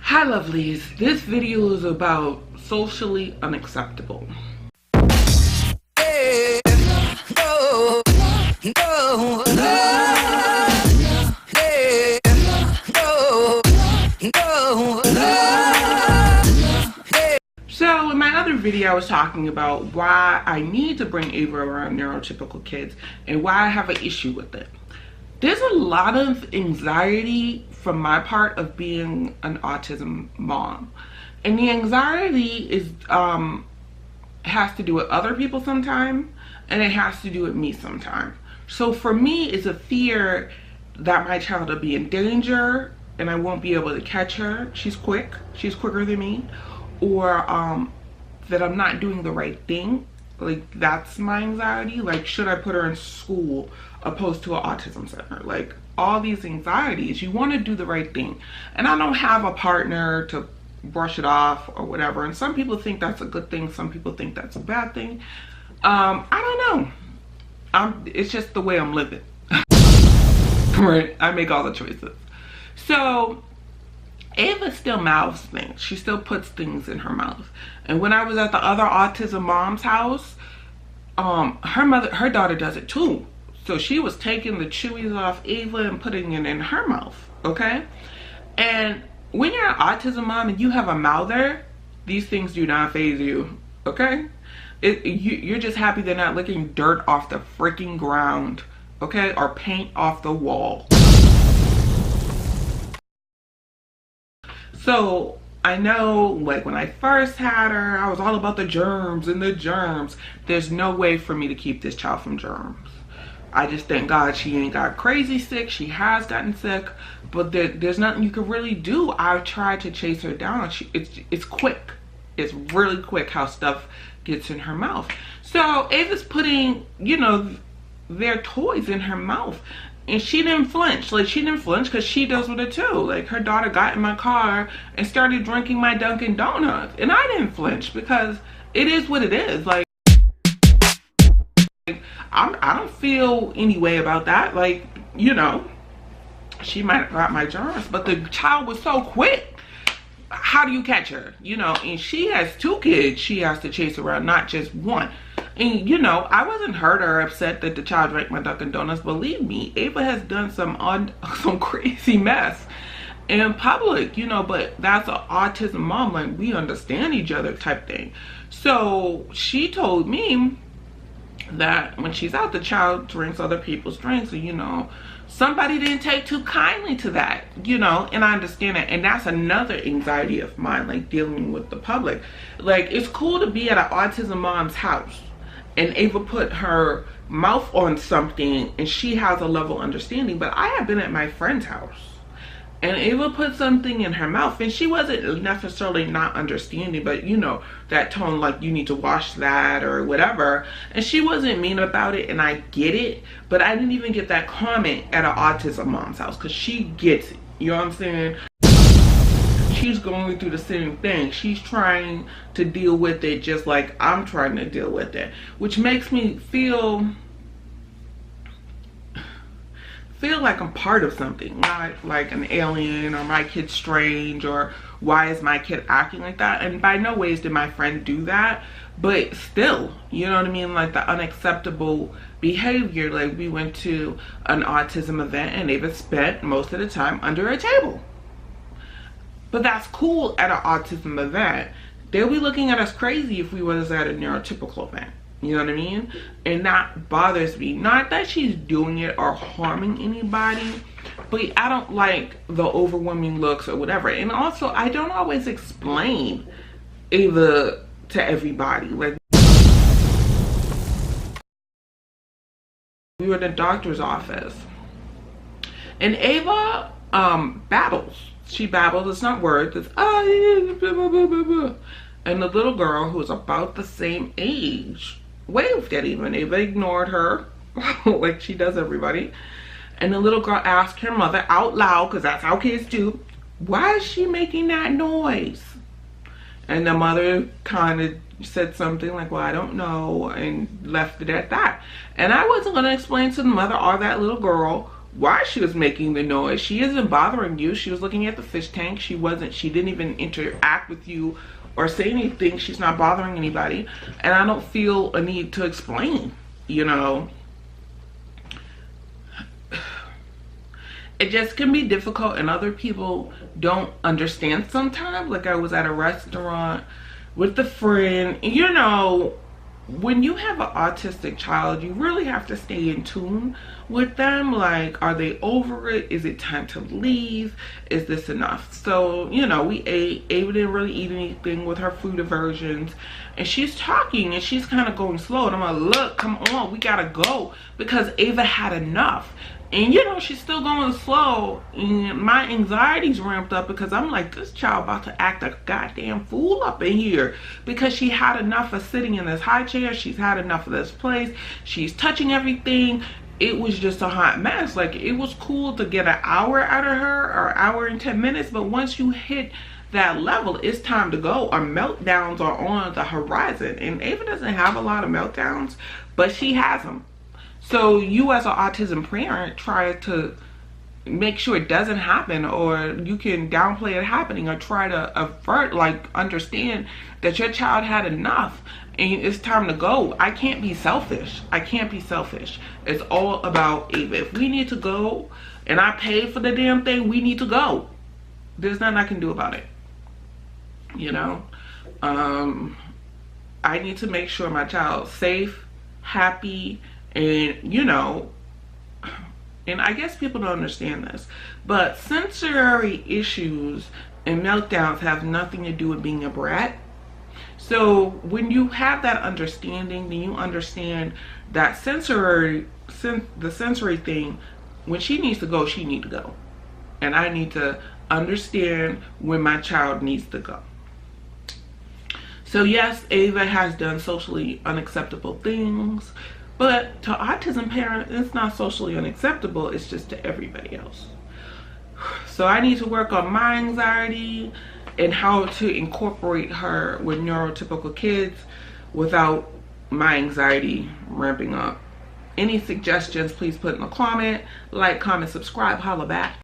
Hi lovelies, this video is about socially unacceptable. So in my other video I was talking about why I need to bring Ava around neurotypical kids and why I have an issue with it. There's a lot of anxiety from my part of being an autism mom, and the anxiety is has to do with other people sometimes, and it has to do with me sometimes. So for me, it's a fear that my child will be in danger and I won't be able to catch her. She's quicker than me, or that I'm not doing the right thing. Like, that's my anxiety. Like, should I put her in school opposed to an autism center? Like, all these anxieties, you want to do the right thing, and I don't have a partner to brush it off or whatever. And some people think that's a good thing, some people think that's a bad thing. I don't know. It's just the way I'm living. Right? I make all the choices. So Ava still mouths things. She still puts things in her mouth. And when I was at the other autism mom's house, her daughter does it too. So she was taking the chewies off Ava and putting it in her mouth, okay? And when you're an autism mom and you have a mouther, these things do not faze you, okay? You're just happy they're not licking dirt off the freaking ground, okay? Or paint off the wall. So I know, like, when I first had her, I was all about the germs and the germs. There's no way for me to keep this child from germs. I just thank God she ain't got crazy sick. She has gotten sick, but there's nothing you can really do. I've tried to chase her down. It's quick. It's really quick how stuff gets in her mouth. So Ava's putting, you know, their toys in her mouth. And she didn't flinch. Like, she didn't flinch because she does with it too. Like, her daughter got in my car and started drinking my Dunkin' Donuts. And I didn't flinch because it is what it is. Like, I don't feel any way about that. Like, you know, she might have got my germs, but the child was so quick. How do you catch her? You know, and she has 2 kids she has to chase around, not just one. And, you know, I wasn't hurt or upset that the child drank my Dunkin' Donuts. Believe me, Ava has done some crazy mess in public, you know, but that's an autism mom. Like, we understand each other type thing. So she told me that when she's out, the child drinks other people's drinks, and, you know, somebody didn't take too kindly to that, you know, and I understand it. And that's another anxiety of mine, like, dealing with the public. Like, it's cool to be at an autism mom's house and Ava put her mouth on something and she has a level of understanding, but I have been at my friend's house and Ava put something in her mouth and she wasn't necessarily not understanding, but, you know, that tone, like, you need to wash that or whatever, and she wasn't mean about it, and I get it, but I didn't even get that comment at an autism mom's house because she gets it, you know what I'm saying? She's going through the same thing. She's trying to deal with it just like I'm trying to deal with it, which makes me feel like I'm part of something, not like an alien or my kid's strange or why is my kid acting like that. And by no ways did my friend do that, but still, you know what I mean, like the unacceptable behavior. Like, we went to an autism event and Ava spent most of the time under a table. But that's cool at an autism event. They'll be looking at us crazy if we was at a neurotypical event. You know what I mean? And that bothers me. Not that she's doing it or harming anybody, but I don't like the overwhelming looks or whatever. And also, I don't always explain Ava to everybody. Like, we were in the doctor's office and Ava babbles. She babbles. It's not words. It's blah, blah, blah, blah, blah. And the little girl, who was about the same age, waved at Ava, and Ava ignored her like she does everybody. And the little girl asked her mother out loud, because that's how kids do, why is she making that noise? And the mother kind of said something like, well, I don't know, and left it at that. And I wasn't going to explain to the mother or that little girl why she was making the noise. She isn't bothering you. She was looking at the fish tank. She didn't even interact with you or say anything. She's not bothering anybody. And I don't feel a need to explain, you know. It just can be difficult, and other people don't understand sometimes. Like, I was at a restaurant with a friend, you know, when you have an autistic child, you really have to stay in tune with them. Like, are they over it? Is it time to leave? Is this enough? So, you know, we ate. Ava didn't really eat anything with her food aversions. And she's talking and she's kind of going slow. And I'm like, look, come on, we gotta go. Because Ava had enough. And you know, she's still going slow, and my anxiety's ramped up because I'm like, this child about to act a goddamn fool up in here, because she had enough of sitting in this high chair. She's had enough of this place. She's touching everything. It was just a hot mess. Like, it was cool to get an hour out of her, or hour and 10 minutes, but once you hit that level, it's time to go. Our meltdowns are on the horizon, and Ava doesn't have a lot of meltdowns, but she has them. So you, as an autism parent, try to make sure it doesn't happen, or you can downplay it happening, or try to avert, like, understand that your child had enough and it's time to go. I can't be selfish. I can't be selfish. It's all about Ava. If we need to go and I paid for the damn thing, we need to go. There's nothing I can do about it. You know? I need to make sure my child's safe, happy, and, you know, and I guess people don't understand this, but sensory issues and meltdowns have nothing to do with being a brat. So when you have that understanding, then you understand that the sensory thing, when she needs to go, she needs to go. And I need to understand when my child needs to go. So yes, Ava has done socially unacceptable things. But to autism parents, it's not socially unacceptable. It's just to everybody else. So I need to work on my anxiety and how to incorporate her with neurotypical kids without my anxiety ramping up. Any suggestions, please put in a comment. Like, comment, subscribe, holla back.